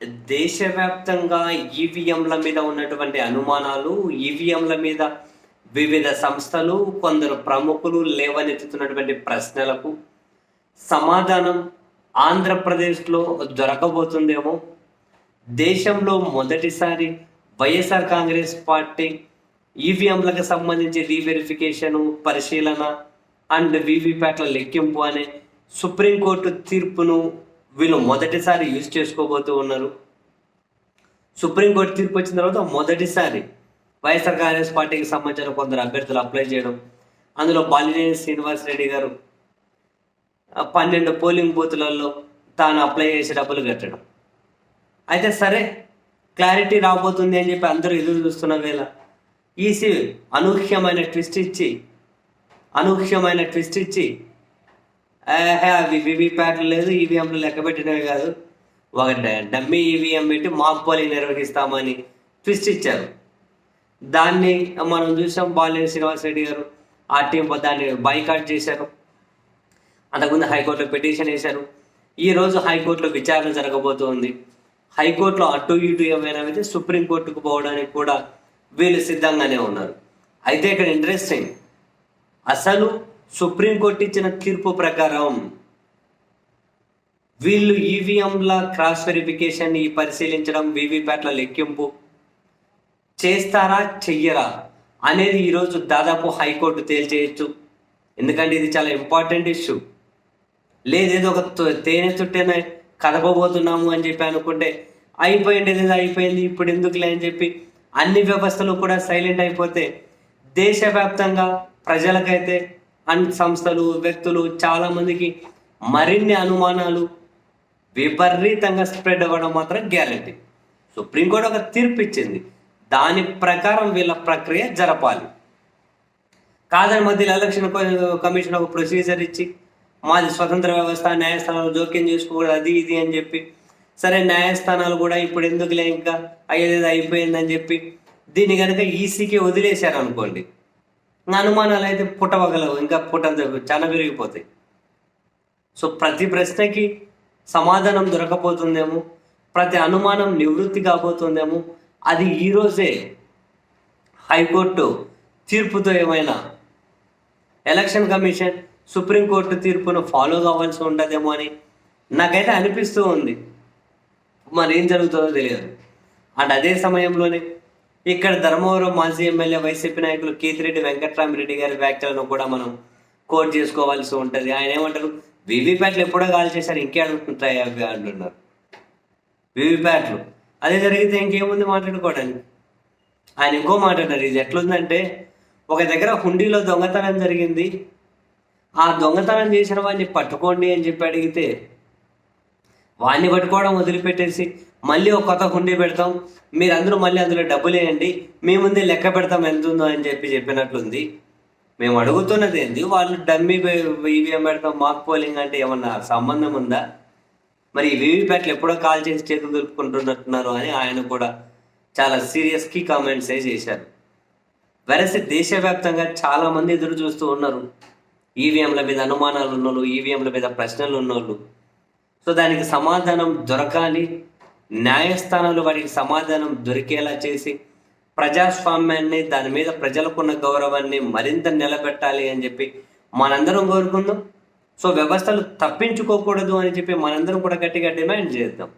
దేశవ్యాప్తంగా ఈవీఎంల మీద ఉన్నటువంటి అనుమానాలు, ఈవీఎంల మీద వివిధ సంస్థలు, కొందరు ప్రముఖులు లేవనెత్తుతున్నటువంటి ప్రశ్నలకు సమాధానం ఆంధ్రప్రదేశ్‌లో దొరకబోతుందేమో! దేశంలో మొదటిసారి వైఎస్ఆర్ కాంగ్రెస్ పార్టీ ఈవీఎంలకు సంబంధించి రీవెరిఫికేషను, పరిశీలన అండ్ వీవీప్యాట్ల లెక్కింపు అనే సుప్రీంకోర్టు తీర్పును వీళ్ళు మొదటిసారి యూజ్ చేసుకోబోతూ ఉన్నారు. సుప్రీంకోర్టు తీర్పు వచ్చిన తర్వాత మొదటిసారి వైఎస్ఆర్ కాంగ్రెస్ పార్టీకి సంబంధించిన కొందరు అభ్యర్థులు అప్లై చేయడం, అందులో బాలినేని శ్రీనివాసరెడ్డి గారు 12 పోలింగ్ బూతులలో తాను అప్లై చేసి డబ్బులు కట్టడం. అయితే సరే, క్లారిటీ రాబోతుంది అని చెప్పి అందరూ ఎదురు చూస్తున్న వేళ ఈసీ అనూహ్యమైన ట్విస్ట్ ఇచ్చి అవి వీవీప్యాట్లు లేదు, ఈవీఎంలు లెక్క పెట్టినవి కాదు, ఒక డమ్మీ ఈవీఎం పెట్టి మాక్ పోలింగ్ నిర్వహిస్తామని ట్విస్ట్ ఇచ్చారు. దాన్ని మనం చూసాం. బాలినేని శ్రీనివాసరెడ్డి గారు ఆ టీం దాన్ని బాయ్కాట్ చేశారు. అంతకుముందు హైకోర్టులో పిటిషన్ వేశారు. ఈరోజు హైకోర్టులో విచారణ జరగబోతోంది. హైకోర్టులో అటు ఇటు ఏమైనా అయితే సుప్రీంకోర్టుకు పోవడానికి కూడా వీళ్ళు సిద్ధంగానే ఉన్నారు. అయితే ఇక్కడ ఇంట్రెస్టింగ్, అసలు సుప్రీంకోర్టు ఇచ్చిన తీర్పు ప్రకారం వీళ్ళు ఈవీఎంల క్రాస్ వెరిఫికేషన్ పరిశీలించడం, వీవీప్యాట్ల లెక్కింపు చేస్తారా చెయ్యరా అనేది ఈరోజు దాదాపు హైకోర్టు తేల్చేయచ్చు. ఎందుకంటే ఇది చాలా ఇంపార్టెంట్ ఇష్యూ. లేదేదో ఒక తేనె చుట్టేనే కదపబోతున్నాము అని చెప్పి అనుకుంటే అయిపోయింది, ఇప్పుడు ఎందుకులే అని చెప్పి అన్ని వ్యవస్థలు కూడా సైలెంట్ అయిపోతే దేశవ్యాప్తంగా ప్రజలకైతే అన్ని సంస్థలు, వ్యక్తులు, చాలామందికి మరిన్ని అనుమానాలు విపరీతంగా స్ప్రెడ్ అవ్వడం మాత్రం గ్యారంటీ. సుప్రీంకోర్టు ఒక తీర్పు ఇచ్చింది, దాని ప్రకారం వీళ్ళ ప్రక్రియ జరపాలి. కాదని మధ్యలో ఎలక్షన్ కమిషన్ ఒక ప్రొసీజర్ ఇచ్చి మాది స్వతంత్ర వ్యవస్థ, న్యాయస్థానాలు జోక్యం చేసుకోకూడదు, అది ఇది అని చెప్పి, సరే న్యాయస్థానాలు కూడా ఇప్పుడు ఎందుకులే ఇంకా అయ్యేది అయిపోయిందని చెప్పి దీన్ని కనుక ఈసీకి వదిలేశారు అనుకోండి, అనుమానాలు అయితే పుట్టవగలవు, ఇంకా చాలా పెరిగిపోతాయి. సో ప్రతి ప్రశ్నకి సమాధానం దొరకపోతుందేమో, ప్రతి అనుమానం నివృత్తి కాబోతుందేమో. అది ఈరోజే హైకోర్టు తీర్పుతో ఏమైనా ఎలక్షన్ కమిషన్ సుప్రీంకోర్టు తీర్పును ఫాలో కావాల్సి ఉండదేమో అని నాకైతే అనిపిస్తూ ఉంది. మరి ఏం జరుగుతుందో తెలియదు. అండ్ అదే సమయంలోనే ఇక్కడ ధర్మవరం మాజీ ఎమ్మెల్యే వైసీపీ నాయకులు కేతిరెడ్డి వెంకట్రామరెడ్డి గారి వ్యాఖ్యలను కూడా మనం కోట్ చేసుకోవాల్సి ఉంటుంది. ఆయన ఏమంటారు, వీవీప్యాట్లు ఎప్పుడో కాల్ చేశారు, ఇంకే అడుగుతుంటాయి అవి అంటున్నారు. వీవీప్యాట్లు అదే జరిగితే ఇంకేముంది మాట్లాడుకోవడానికి. ఆయన ఇంకో మాట్లాడారు. ఇది ఎట్లుందంటే, ఒక దగ్గర హుండీలో దొంగతనం జరిగింది, ఆ దొంగతనం చేసిన వాడిని పట్టుకోండి అని చెప్పి అడిగితే వాడిని పట్టుకోవడం వదిలిపెట్టేసి మళ్ళీ ఒక కొత్త హుండీ పెడతాం, మీరందరూ మళ్ళీ అందులో డబ్బులు వేయండి, మీ ముందే లెక్క పెడతాం ఎంత ఉందో అని చెప్పినట్లుంది. మేము అడుగుతున్నది ఏంది, వాళ్ళు డమ్మీ ఈవీఎం పెడతాం, మాక్ పోలింగ్ అంటే ఏమన్నా సంబంధం ఉందా? మరి ఈ వీవీప్యాట్లు ఎప్పుడో కాల్ చేసి చేతులు దులుపుకుంటున్నట్టున్నారు అని ఆయన కూడా చాలా సీరియస్కి కామెంట్స్ చేశారు. వెరసి దేశవ్యాప్తంగా చాలామంది ఎదురు చూస్తూ ఉన్నారు. ఈవీఎంల మీద అనుమానాలు ఉన్నోళ్ళు, ఈవీఎంల మీద ప్రశ్నలు ఉన్నోళ్ళు. సో దానికి సమాధానం దొరకాలి, న్యాయస్థానాలు వాటికి సమాధానం దొరికేలా చేసి ప్రజాస్వామ్యాన్ని, దాని మీద ప్రజలకున్న గౌరవాన్ని మరింత నిలబెట్టాలి అని చెప్పి మనందరం కోరుకుందాం. సో వ్యవస్థలు తప్పించుకోకూడదు అని చెప్పి మనందరం కూడా గట్టిగా డిమాండ్ చేద్దాం.